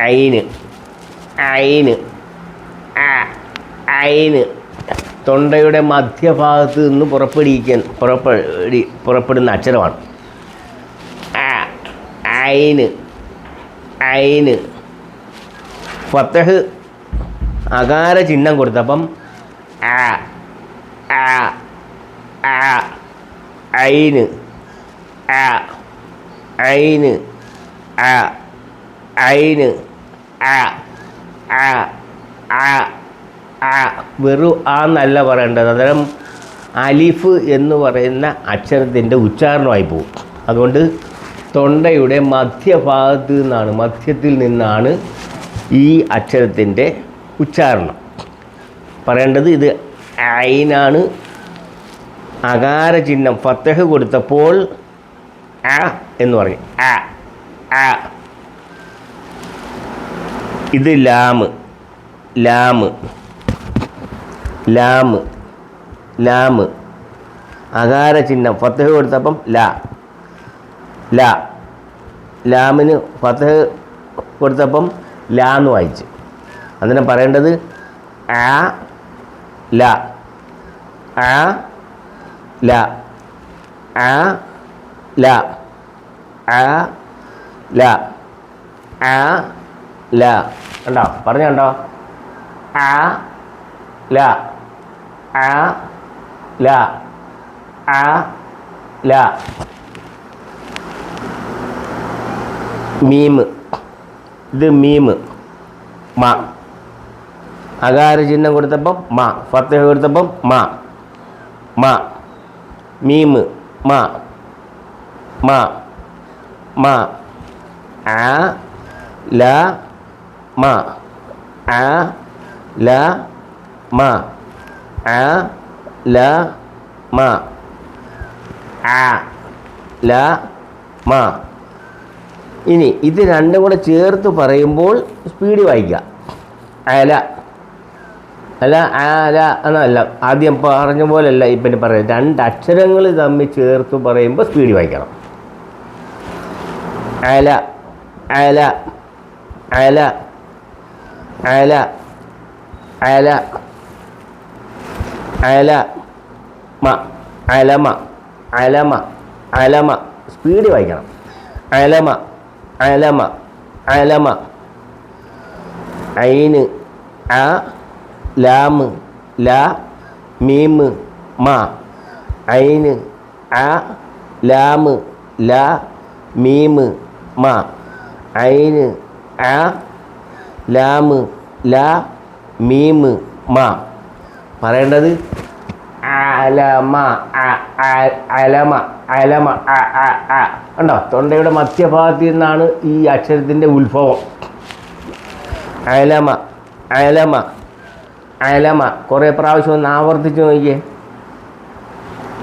ഐന് ഐന് ആ ഐന് തൊണ്ടയുടെ മധ്യഭാഗത്ത് നിന്ന് പുറപ്പെടുന്ന അക്ഷരമാണ്. ആ ഐന് ഐന് ഫത്തഹ് അകാര ചിഹ്നം കൊടുത്തപ്പം ആ ആ ആ ഐന് ആ ഐന് ആ ഐന് ആ ആ ആ ആ വെറും ആ എന്നല്ല പറയേണ്ടത്. അന്നേരം അലിഫ് എന്ന് പറയുന്ന അക്ഷരത്തിൻ്റെ ഉച്ചാരണമായി പോകും. അതുകൊണ്ട് തൊണ്ടയുടെ മധ്യത്തിൽ നിന്നാണ് ഈ അക്ഷരത്തിൻ്റെ ഉച്ചാരണം പറയേണ്ടത്. ഇത് ഐനാണ്. അകാര ചിഹ്നം ഫത്തഹ് കൊടുത്തപ്പോൾ ആ എന്ന് പറയും. ആ ആ. ഇത് ലാമ് ലാമ് ലാമ് ലാമ് അകാര ചിഹ്നം ഫത്തഹ് കൊടുത്തപ്പം ലാ ലാ. ലാമിന് ഫത്തഹ് കൊടുത്തപ്പം ലാ എന്ന് വായിച്ച്. അതിനെ പറയേണ്ടത് ആ ല ആ ല ആ ല ആ ല ആ ല. കണ്ടോ? പറഞ്ഞുണ്ടോ? ആ ല ആ ല ആ ല. മീമ്. ഇത് മീമ് മ. അകാര ചിഹ്നം കൊടുത്തപ്പം മ. ഫത്തഹ കൊടുത്തപ്പം മ മ. മീമ് മ മ മ. ആ ല മ ആ ല മ ആ ല മ ആ ല മ. ഇനി ഇത് രണ്ടും കൂടെ ചേർത്ത് പറയുമ്പോൾ സ്പീഡ് വായിക്കുക. അല അല്ല ആല എന്നല്ല, ആദ്യം പറഞ്ഞ പോലെയല്ല ഇപ്പം പറയാം. രണ്ട് അക്ഷരങ്ങൾ തമ്മിൽ ചേർത്ത് പറയുമ്പോൾ സ്പീഡ് വായിക്കണം. അല അല അല അല അല അല മ അലമ അലമ അലമ. സ്പീഡ് വായിക്കണം. അലമ അലമ അലമ. ഐന് ആ ലാമ് ല മീമ് മ. ഐന് ആ ലാമ് ല മീമ് മ. ഐന് ആ ലാമ് ല മീമ് മ. പറയേണ്ടത് അലമ അലമ അലമ ആ. കണ്ടോ? തൊണ്ടയുടെ മധ്യഭാഗത്തിൽ നിന്നാണ് ഈ അക്ഷരത്തിൻ്റെ ഉത്ഭവം. അലമ അലമ അലമ. കുറേ പ്രാവശ്യം ഒന്ന് ആവർത്തിച്ച് നോക്കിയേ.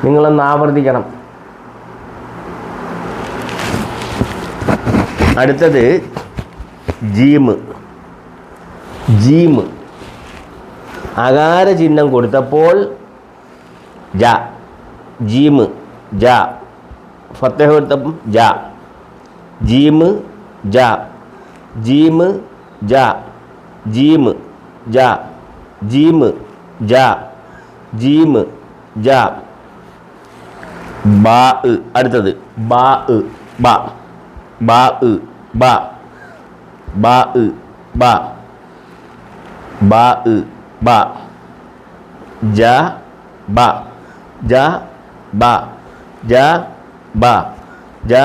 നിങ്ങളൊന്ന് ആവർത്തിക്കണം. അടുത്തത് ജീമ് ജീമ്. അകാര ചിഹ്നം കൊടുത്തപ്പോൾ ജ. ജീമ് ജ. ഫത്തഹ കൊടുത്തപ്പം ജ. ജീമ് ജ ജീമ് ജ ജീമ് ജ ജീമ് ജ ജീമ് ജ. ബാ. അടുത്തത് ബാ ബ ബാ ബ ബാ ബ ബാ ബ. ജ ബ ജ ബ ജ ബ ജ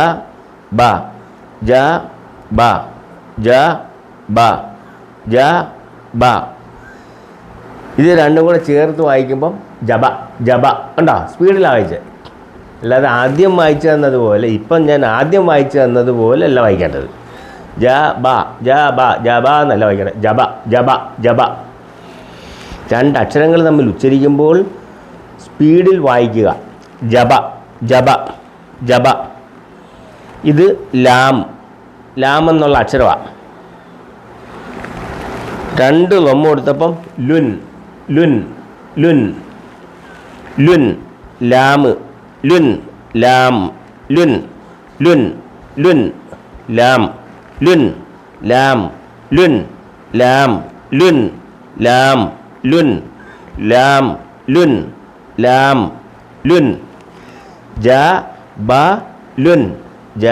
ബ ജ ബ ജ ബ ജ ബ. ഇത് രണ്ടും കൂടെ ചേർത്ത് വായിക്കുമ്പം ജബ ജബ. കണ്ടോ? സ്പീഡിലാണ് വായിച്ചത്. അല്ലാതെ ആദ്യം വായിച്ചു തന്നതുപോലെ, ഇപ്പം ഞാൻ ആദ്യം വായിച്ചു തന്നതുപോലെ അല്ല വായിക്കേണ്ടത്. ജ ബ ജ ബ ജബ എന്നല്ല വായിക്കേണ്ടത്. ജബ ജബ ജബ. രണ്ട് അക്ഷരങ്ങൾ തമ്മിൽ ഉച്ചരിക്കുമ്പോൾ സ്പീഡിൽ വായിക്കുക. ജബ ജബ ജബ. ഇത് ലാം ലാം എന്നുള്ള അക്ഷരമാണ്. രണ്ട് ലൊമ്മ കൊടുത്തപ്പം ലുൻ ലുൻ ലുൻ ലുൻ. ലാമ് ലുൻ ലാം ലുൻ ലുൻ ലുൻ ലാം ലുൻ ലാം ലുൻ ലാം ലുൻ ലാം ലുൻ ലാം ലുൻ ലാം ലുൻ ജ ബ ലുൻ ജ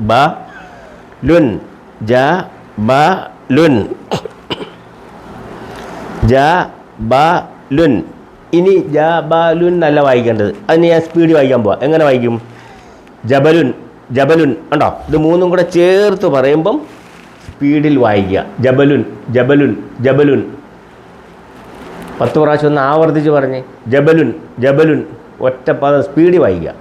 ബ ലുൻ ജ ബ ലുൻ ജ ബ ലുൻ. ഇനി ജ ബ ലുൻ അല്ല വായിക്കേണ്ടത്, അതിന് ഞാൻ സ്പീഡ് വായിക്കാൻ പോവാം. എങ്ങനെ വായിക്കും? ജബലുൻ ജബലുൻ ഉണ്ടോ? ഇത് മൂന്നും കൂടെ ചേർത്ത് പറയുമ്പം സ്പീഡിൽ വായിക്കുക. ജബലുൻ ജബലുൻ ജബലുൻ. 10 പ്രാവശ്യം ഒന്ന് ആവർത്തിച്ച് പറഞ്ഞേ. ജബലുൻ ജബലുൻ. ഒറ്റ പദം സ്പീഡിൽ വായിക്കുക.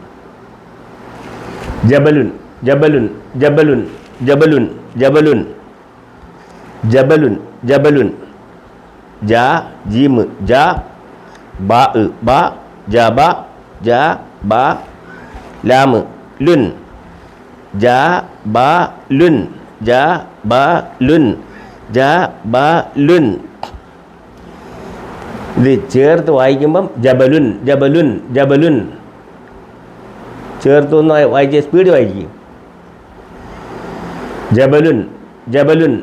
ജബലുൻ ജബലുൻ ജബലുൻ ജബലുൻ ജബലുൻ ജബലുൻ ജബലുൻ. ജ ജീമ് ജ ബ ബ ജ ബ ജ ബ ലാം ലുൻ ജ ബ ലുൻ ജ ബ ലുൻ ജ ബ ലുൻ. ഇത് ചേർത്ത് വായിക്കുമ്പം ജബലുൻ ജബലുൻ ജബലുൻ. ചേർത്ത് ഒന്ന് വായിക്കുക, സ്പീഡ് വായിക്കും. ജബലുൻ ജബലുൻ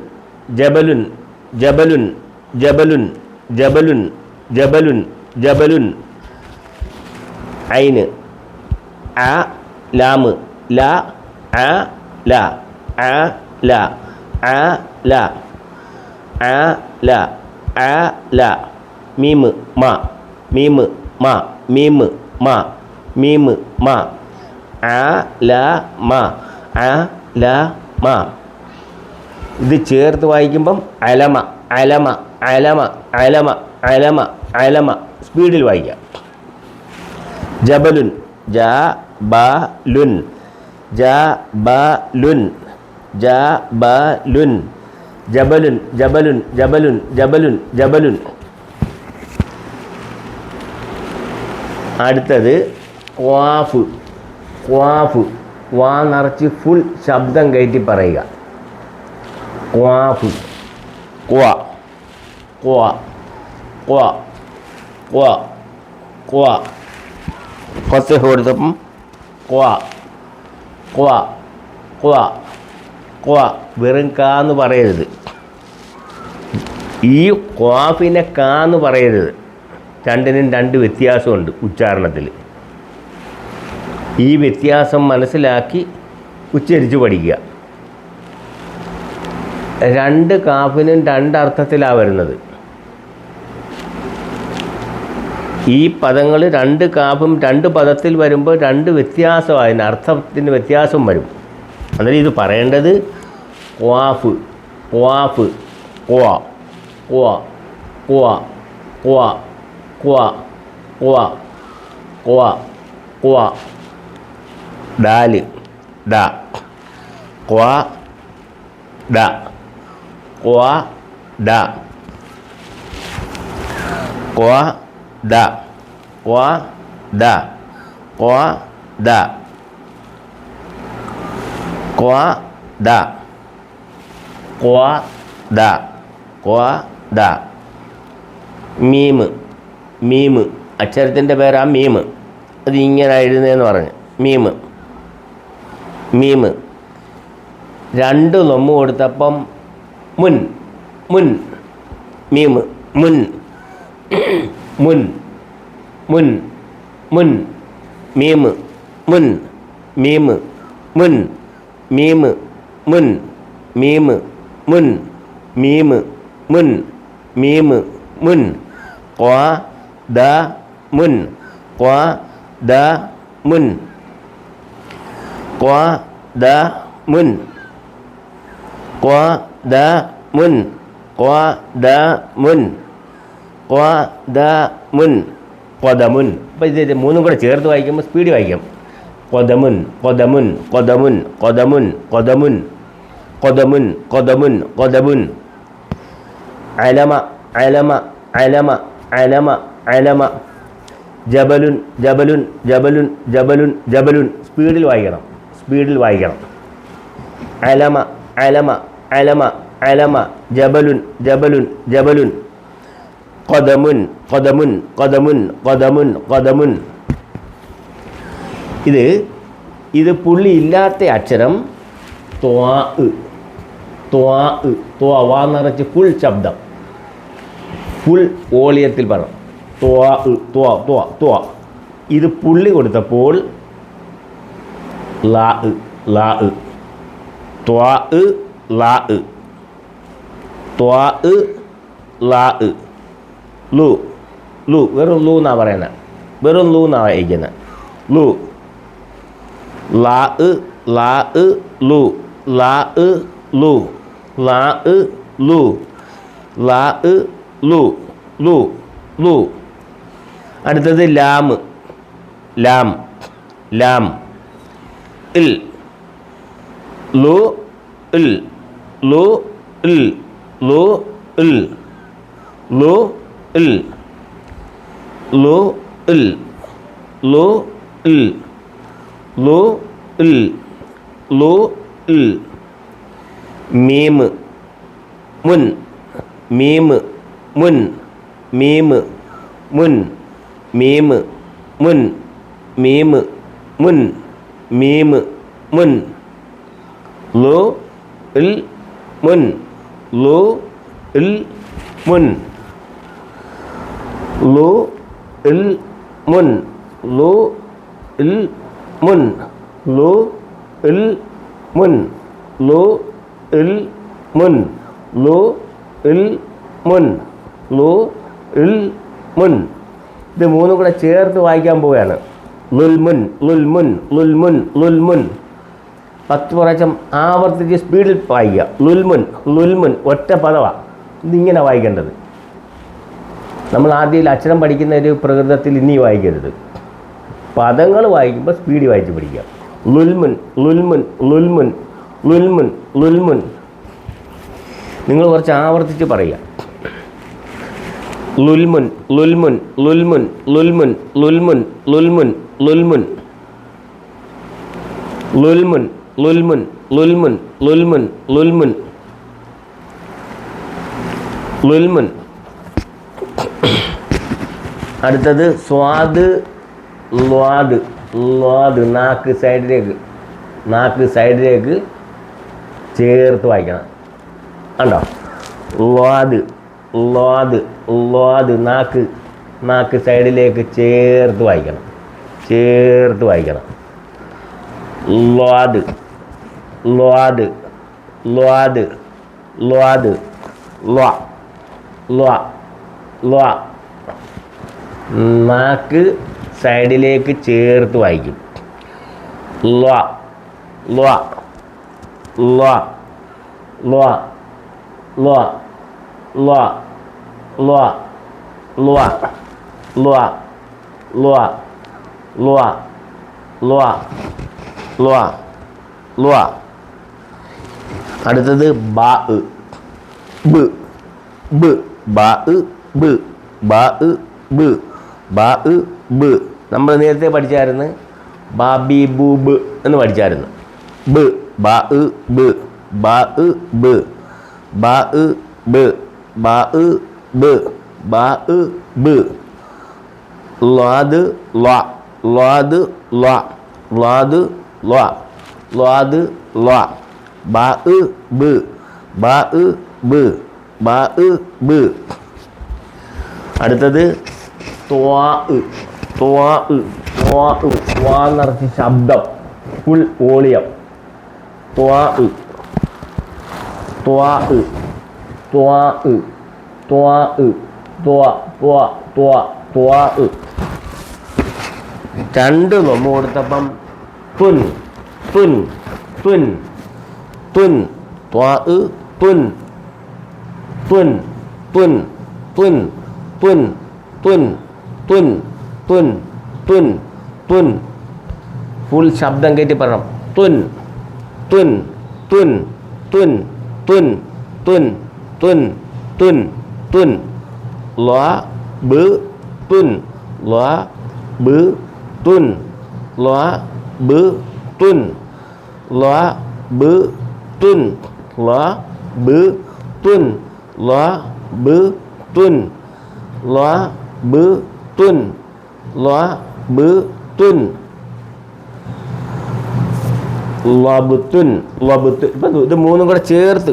ജബലുൻ ജബലുൻ ജബലുൻ ജബലുൻ ജബലുൻ ജബലുൻ. ഐന് അ ലാം ല അ ല അ ല അ ല അ ല അ ല. മീം മ മീം മ മീം മ മീം മ അ ല മ അ ല മ. ഇത് ചേർത്ത് വായിക്കുമ്പം അലമ അലമ അലമ അലമ അലമ അലമ. സ്പീഡിൽ വായിക്കാം. ജബലുൻ ജ ബ ലുൻ ജ ബ ലുൻ ജ ബ ലുൻ ജബലുൻ ജബലുൻ ജബലുൻ ജബലുൻ ജബലുൻ. അടുത്തത് ഖ്വാഫ് ഖ്വാഫ്. വാ നിറച്ച് ഫുൾ ശബ്ദം കയറ്റി പറയുക. ഖ്വാഫ് ഖ്വ ഖ്വ ഖ്വ ഖ്വ ഖ്വ. ഫത്ഹ് കൊടുത്തപ്പം ഖ്വ ഖ്വ ഖ്വ ഖ്വ. വെറും കാന്ന് പറയരുത്. ഈ ഖ്വാഫിനെ കാന്ന് പറയരുത്. രണ്ടിനും രണ്ട് വ്യത്യാസമുണ്ട് ഉച്ചാരണത്തിൽ. ഈ വ്യത്യാസം മനസ്സിലാക്കി ഉച്ചരിച്ച് പഠിക്കുക. രണ്ട് കാഫിനും രണ്ടർത്ഥത്തിലാണ് വരുന്നത്. ഈ പദങ്ങൾ രണ്ട് കാഫും രണ്ട് പദത്തിൽ വരുമ്പോൾ രണ്ട് വ്യത്യാസമാണ്, അർത്ഥത്തിന് വ്യത്യാസം വരും. അന്നേരം ഇത് പറയേണ്ടത് ഖ്വാഫ് ഖ്വാഫ് ഖ്വ ഖ്വ ഖ്വ ഖ്വ ഖ്വ ഖ്വ ഖ്വ ഖ്വ. ഡാല് ഡ ഖ്വ ഡ ഖ്വ ഡ ഖ്വ ഡ ഖ്വ ഡ ഖ്വ ഡ ഖ്വ ഡ ഖ്വ ഡ ഖ്വ ഡ. മീം മീം അക്ഷരത്തിൻ്റെ പേരാ മീം. അത് ഇങ്ങനെ എഴുതുന്നതെന്ന് പറഞ്ഞു. മീം മീം. രണ്ട് ലൊമ്മ് കൊടുത്തപ്പം മുൻ മുൻ മീം മുൻ മുൻ മുൻ മുൻ മീം മുൻ മീം മുൻ മീം മുൻ മീം മുൻ മീം മുൻ മീം മുൻ. ഖ്വ ദ മുൻ ഖ്വ ദ മുൻ ഖ്വ ദ മുൻ ഖ്വ ദ മുൻ ഖ്വ ദ മുൻ ഖ്വ ദ മുൻ ഖദമുൻ. അപ്പോൾ ഇത് മൂന്നും കൂടെ ചേർത്ത് വായിക്കുമ്പോൾ സ്പീഡ് വായിക്കാം. ഖദമുൻ ഖദമുൻ ഖദമുൻ ഖദമുൻ ഖദമുൻ ഖദമുൻ ഖദമുൻ ഖദമുൻ. അലമ അലമ അലമ അലമ അലമ. ജബലുൻ ജബലുൻ ജബലുൻ ജബലുൻ ജബലുൻ. സ്പീഡിൽ വായിക്കണം, സ്പീഡിൽ വായിക്കണം. അലമ അലമ അലമ അലമ ജബലുൻ ജബലുൻ ജബലുൻ. ഖദമുൻ ഖദമുൻ ഖദമുൻ ഖദമുൻ ഖദമുൻ. ഇത് പുള്ളി ഇല്ലാത്ത അക്ഷരം ത്വാ ത്വാ ത്വാ വാ നിറച്ച് ഫുൾ ശബ്ദം, ഫുൾ വോളിയത്തിൽ പറയണം. ത്വാ ത്വാ ത്വാ ത്വാ. ഇത് പുള്ളി കൊടുത്തപ്പോൾ ലാ ലാ ത്വാ ലാ ത്വാ ലാ ലു ലു. വെറും ലു എന്നാണ് പറയുന്നത്, വെറും ലു എന്നാണ് വായിക്കുന്നത്. ലു ലാ ലാ ലു ലാ ലു ലാ ലു ലാ ലു ലു ലു. അടുത്തത് ലാം ലാം ലാം ഇൽ ലു ഇൽ ലു ഇൽ ലു ഇൽ ലു ഇൽ ലു ഇൽ ലു ഇൽ ലു ഇൽ ലു ഇൽ. മീം മുൻ മീം മുൻ മീം മുൻ മീം മുൻ മീം മുൻ മീം മുൻ. ലു ഇൽ മുൻ ലു ഇൽ മുൻ ലു ഇൽ മുൻ ലു ഇൽ മുൻ ലു ഇൽ മുൻ ലു ഇൽ മുൻ ലു ഇൽ മുൻ ലു ഇൽ മുൻ. ഇത് മൂന്നും കൂടെ ചേർത്ത് വായിക്കാൻ പോവുകയാണ്. ലുൽമുൻ ലുൽമുൻ ലുൽമുൻ ലുൽമുൻ. 10 പ്രാവശ്യം ആവർത്തിച്ച് സ്പീഡിൽ വായിക്കുക. ലുൽമുൻ ലുൽമുൻ ഒറ്റ പദമാണ്. ഇതിങ്ങനെ വായിക്കേണ്ടത്. നമ്മൾ ആദ്യം അക്ഷരം പഠിക്കുന്ന ഒരു പ്രകൃതത്തിൽ ഇനി വായിക്കരുത്. പദങ്ങൾ വായിക്കുമ്പോൾ സ്പീഡിൽ വായിച്ച് പഠിക്കുക. ലുൽമുൻ ലുൽമുൻ ലുൽമുൻ ലുൽമുൻ ലുൽമുൻ. നിങ്ങൾ കുറച്ച് ആവർത്തിച്ച് പറയുക. ലുൽമുൻ ലുൽമുൻ ലുൽമുൻ ലുൽമുൻ ലുൽമുൻ ലുൽമുൻ ലുൽമുൻ ലുൽമുൻ ലുൽമുൻ ലുൽമുൻ ലുൽമുൻ ലുൽമുൻ ലുൽമുൻ. അടുത്തത് സ്വാദ് ല്വാദ് ല്വാദ്. നാക്ക് സൈഡിലേക്ക് ചേർത്ത് വായിക്കണം. കണ്ടോ? ല്വാദ് ല്വാദ് ല്വാദ്. നാക്ക് സൈഡിലേക്ക് ചേർത്ത് വായിക്കണം. ല്വാദ് ല്വാദ് ല്വാദ് ല്വാദ് ല്വാ ല്വാ ല്വാ. നാക്ക് സൈഡിലേക്ക് ചേർത്ത് വായിക്കും. ല്വാ ല്വാ ല്വാ ല്വാ ല്വാ ല്വാ ല്വാ ല്വാ ല്വാ ല്വാ ല്വാ ല്വാ ല്വാ ല്വാ. അടുത്തത് ബാ ബ് ബ് ബാ ബ് ബാ ബ് ബാ ബ്. നമ്മൾ നേരത്തെ പഠിച്ചായിരുന്നു ബാ ബി ബു ബ് എന്ന് പഠിച്ചായിരുന്നു. ബ് ബാ ബ് ബാ ബ് ബാ ബ് ബാ ബ് ബാ ബ്. ല്വാദ് ല്വാ ല്വാദ് ല്വാ ല്വാദ് ല്വാ ല്വാദ് ല്വാ. ബാ ബ് ബാ ബ് ബാ ബ്. അടുത്തത് ത്വാ ത്വാ ത്വാ. ത്വാ നിറച്ച് ശബ്ദം, ഫുൾ വോളിയം. ത്വാ ത്വാ ത്വാ ത്വാ ത്വാ ത്വാ ത്വാ ത്വാ. 2 നൊമ്പ് കൊടുത്തപ്പം തുൻ തുൻ തുൻ തുൻ. ത്വാ തുൻ തുൻ തുൻ തുൻ തുൻ തുൻ തുൻ തുൻ തുൻ തുൻ. ഫുൾ ശബ്ദം കയറ്റി പറയണം. തുൻ തുൻ തുൻ തുൻ തുൻ തുൻ തുൻ തുൻ തുൻ. ല്വാ ബ് തുൻ ല്വാ ബ് തുൻ ല്വാ ബ് തുൻ ല്വാ ബ് തുൻ ല്വാ ബ് തുൻ ല്വാ ബ് തുൻ ല്വാ ബ് തുൻ ല്വാ ബ് തുൻ ലബുത്തുൻ ലബുത്ത്. ഇപ്പം ഇത് മൂന്നും കൂടെ ചേർത്ത്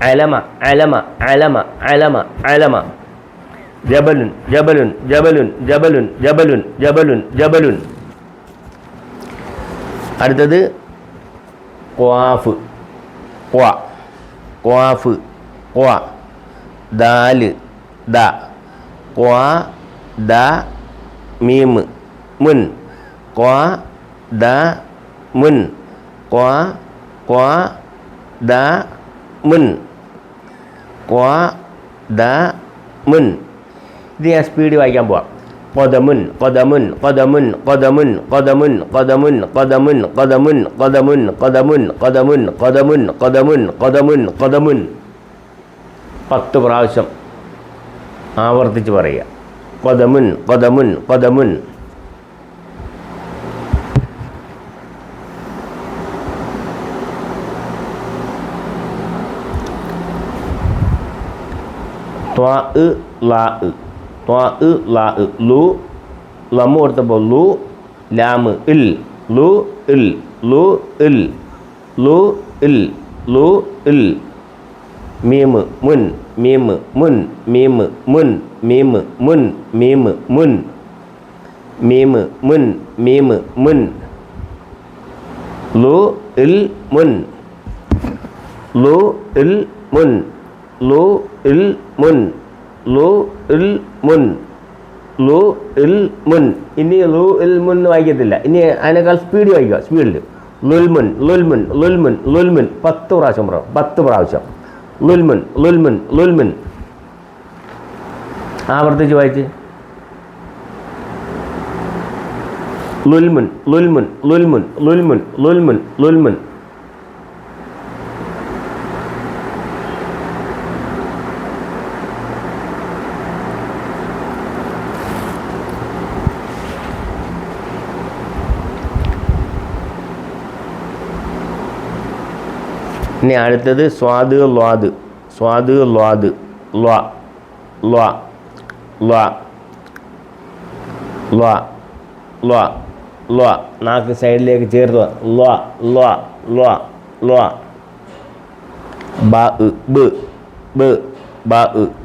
അലമ അലമ അലമ അലമ അലമ ജബലുൻ ജബലുൻ ജബലുൻ ജബലുൻ ജബലുൻ ജബലുൻ ജബലുൻ. അടുത്തത് ഖ്വാഫ് ഖ്വ ഖ്വാഫ് ഖ്വ ദാല് ദ ഖ്വ ദ മീം മുൻ ഖ്വ ദ മുൻ ഖ്വ ഖ്വ ദ മുൻ ഖ്വ ദ മുൻ. ഇത് ഞാൻ സ്പീഡ് വായിക്കാൻ പോവാം. ഖദമുൻ ഖദമുൻ ഖദമുൻ ഖദമുൻ ഖദമുൻ ഖദമുൻ ഖദമുൻ ഖദമുൻ ഖദമുൻ ഖദമുൻ ഖദമുൻ ഖദമുൻ ഖദമുൻ ഖദമുൻ ഖദമുൻ 10 പ്രാവശ്യം ആവർത്തിച്ച് പറയുക. ഖദമുൻ ഖദമുൻ ഖദമുൻ. ത്വാ ലാ ത്വാ ലാ ലു ലമ്മ് കൊടുത്തപ്പോൾ ലു ലാമ് ഇൽ ലു ഇൽ ലു ഇൽ ലു ഇൽ ലു ഇൽ മീമ് മുൻ മീമ് മുൻ മീമ് മുൻ മീമ് മുൻ മീമ് മുൻ മീമ് മുൻ മീമ് മുൻ ലു ഇൽ മുൻ ലു ഇൽ മുൻ ലു ഇൽ മുൻ ലു ഇൽ മുൻ ലു ഇൽ മുൻ. ഇനി ലു ഇൽ മുൻ വായിക്കത്തില്ല. ഇനി അതിനേക്കാൾ സ്പീഡ് വായിക്കുക. സ്പീഡിൽ ലുൽമുൻ ലുൽമുൻ ലുൽമുൻ ലുൽമുൻ 10 പ്രാവശ്യം പറയും. 10 പ്രാവശ്യം ലുൽമുൻ ലുൽമുൻ ലുൽമുൻ. ആവർത്തിച്ച് വായിച്ച് ലുൽമുൻ ലുൽമുൻ ലുൽമുൻ ലുൽമുൻ ലുൽമുൻ ലുൽമുൻ. ഇനി അടുത്തത് സ്വാദ് ല്വാദ് സ്വാദ് ല്വാദ് ല്വ ല്വ ല്വ ല്വ ല്വ ല്വ. നാക്ക് സൈഡിലേക്ക് ചേർത്ത് ല്വ ല്വ ല്വ ല്വ. ബ ബ് ബ് ബ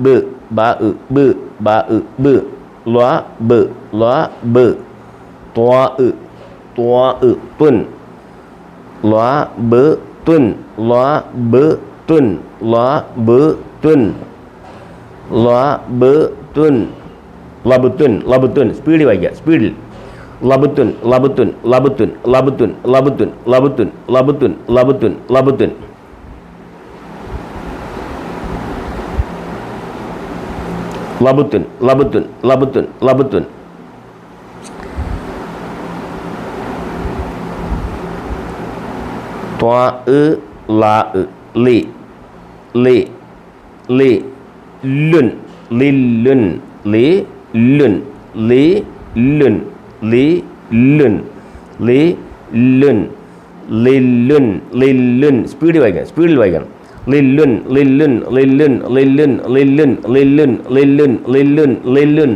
ബ് ബ ബ് ബ ബ് ല്വ ബ് ല്വ ബ്. ത്വാ ത്വാ തുൻ ല്വ ബ് തുൻ ല്വ ബ് തുൻ ല്വ ബ് തുൻ ല്വ ബ് തുൻ ലബുത്തുൻ ലബുത്തുൻ. സ്പീഡിൽ വായിക്കുക. സ്പീഡിൽ ലബുത്തുൻ ലബുത്തുൻ ലബുത്തുൻ ലബുത്തുൻ ലബുത്തുൻ ലബുത്തുൻ ലബുത്തുൻ ലബുത്തുൻ ലബുത്തുൻ. ലബുത്തുൻ ലബുത്തുൻ ലബുത്തുൻ ലബുത്തുൻ. ത്വാ ലാ ലി ലി ലി ലുൻ ലില്ലുൻ ലി ലുൻ ലി ലുൻ ലി ലുൻ ലി ലുൻ ലില്ലുൻ ലില്ലുൻ. സ്പീഡിൽ വായിക്കണം. സ്പീഡിൽ വായിക്കണം. ലില്ലുൻ ലില്ലുൻ ലില്ലുൻ ലില്ലുൻ ലില്ലുൻ ലില്ലുൻ ലില്ലുൻ ലില്ലുൻ ലില്ലുൻ.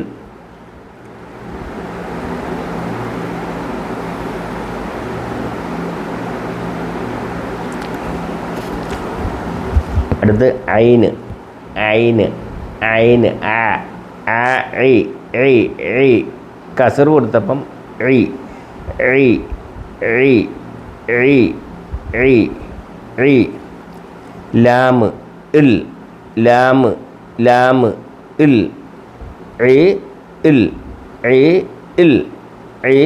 അടുത്ത് ഐന് ഐന് ഐന് ആ ആ ഐ ഐ ഐ. കസർ കൊടുത്തപ്പം ഐ ഐ ഐ ഐ ഐ ഐ. ലാമ് ഇൽ ലാമ് ലാമ് ഇൽ ഐ ഇൽ ഐ ഇൽ ഐ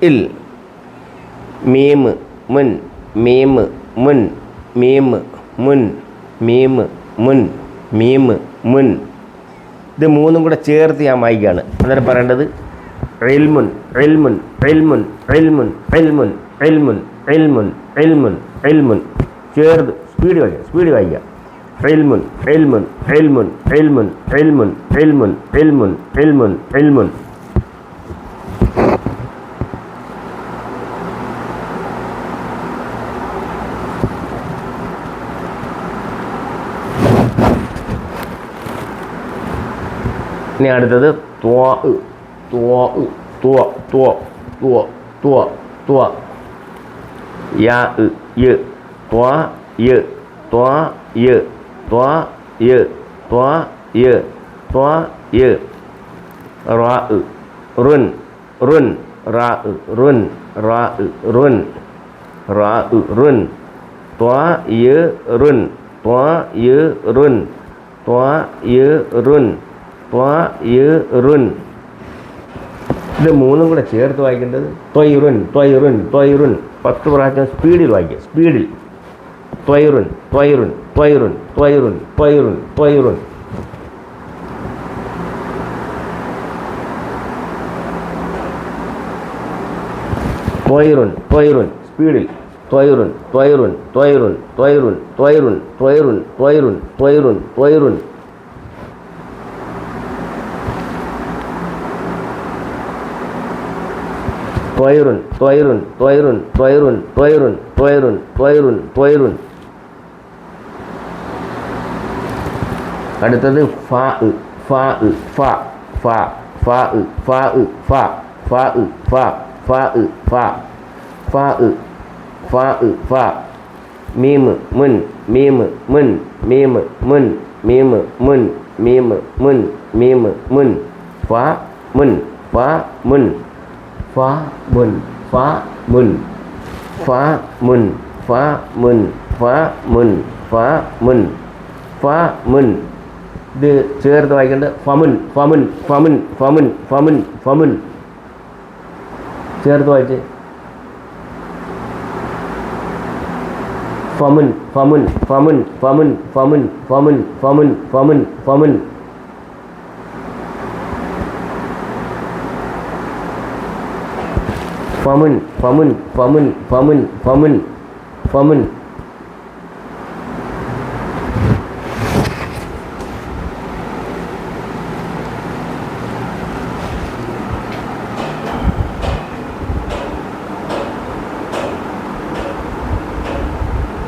ഇൽ. മീമ് മുൻ മീമ് മുൻ മീമ് മുൻ മീമ് മുൻ മീമ് മുൻ. ഇത് മൂന്നും കൂടെ ചേർത്ത് ഞാൻ വായിക്കുകയാണ്. അന്നേരം പറയേണ്ടത് ഇൽമുൻ ഇൽമുൻ ഇൽമുൻ ഇൽമുൻ ഇൽമുൻ ഇൽമുൻ ഇൽമുൻ ഇൽമുൻ ഇൽമുൻ. ചേർത്ത് സ്പീഡ് വായിക്കുക. സ്പീഡ് വായിക്കുക. ഇൽമുൻ ഇൽമുൻ ഇൽമുൻ ഇൽമുൻ ഇൽമുൻ ഇൽമുൻ ഇൽമുൻ ഇൽമുൻ ഇൽമുൻ. ഇനി അടുത്തത് ത്വാ ത്വാ ത്വാ ത്വാ ത്വാ ത്വാ ത്വാ. യാ യ ത്വാ യ ത്വാ യ ത്വ യ ത്വ യ ത്വ യ റാ റുൻ റുൻ റാ റുൻ റാ റുൻ റാ റുൻ ത്വ യ റുൻ ത്വ യ റുൻ ത്വ യ റുൻ ത്വ യ റുൻ. ഇത് മൂന്നും കൂടെ ചേർത്ത് വായിക്കേണ്ടത് ത്വയ്റുൻ ത്വയ്റുൻ ത്വയ്റുൻ 10 പ്രാവശ്യം സ്പീഡിൽ വായിക്കുക. സ്പീഡിൽ ത്വയ്റുൻ ത്വയ്റുൻ ത്വയ്റുൻ ത്വയ്റുൻ ത്വയ്റുൻ ത്വയ്റുൻ. ത്വയ്റുൻ ത്വയ്റുൻ സ്പീഡിൽ ത്വയ്റുൻ ത്വയ്റുൻ ത്വയ്റുൻ ത്വയ്റുൻ ത്വയ്റുൻ ത്വയ്റുൻ ത്വയ്റുൻ ത്വയ്റുൻ ത്വയ്റുൻ. ത്വയ്റുൻ ത്വയ്റുൻ ത്വയ്റുൻ ത്വയ്റുൻ ത്വയ്റുൻ ത്വയ്റുൻ ത്വയ്റുൻ ത്വയ്റുൻ. അടുത്തത് ഫ ഫ ഫ ഫ ഫ ഫ ഫ ഫ ഫ ഫ ഫ ഫ ഫ ഫ മീം മുൻ മീം മുൻ മീം മുൻ മീം മുൻ മീം മുൻ മീം മുൻ ഫ മുൻ ഫ മുൻ ഫ മുൻ ഫ മുൻ ഫ മുൻ ഫ മുൻ ഫ മുൻ ഫ മുൻ ഫ മുൻ. ഇത് ചേർത്ത് വായിക്കേണ്ടത് ഫമുൻ ഫമുൻ ഫമുൻ ഫമുൻ ഫമുൻ ഫമുൻ. ചേർത്ത് വായിച്ച് ഫമുൻ ഫമുൻ ഫമുൻ ഫമുൻ ഫമുൻ ഫമുൻ ഫമുൻ ഫമുൻ ഫമുൻ. ഫമുൻ ഫമുൻ ഫമുൻ ഫമുൻ ഫമുൻ ഫമുൻ.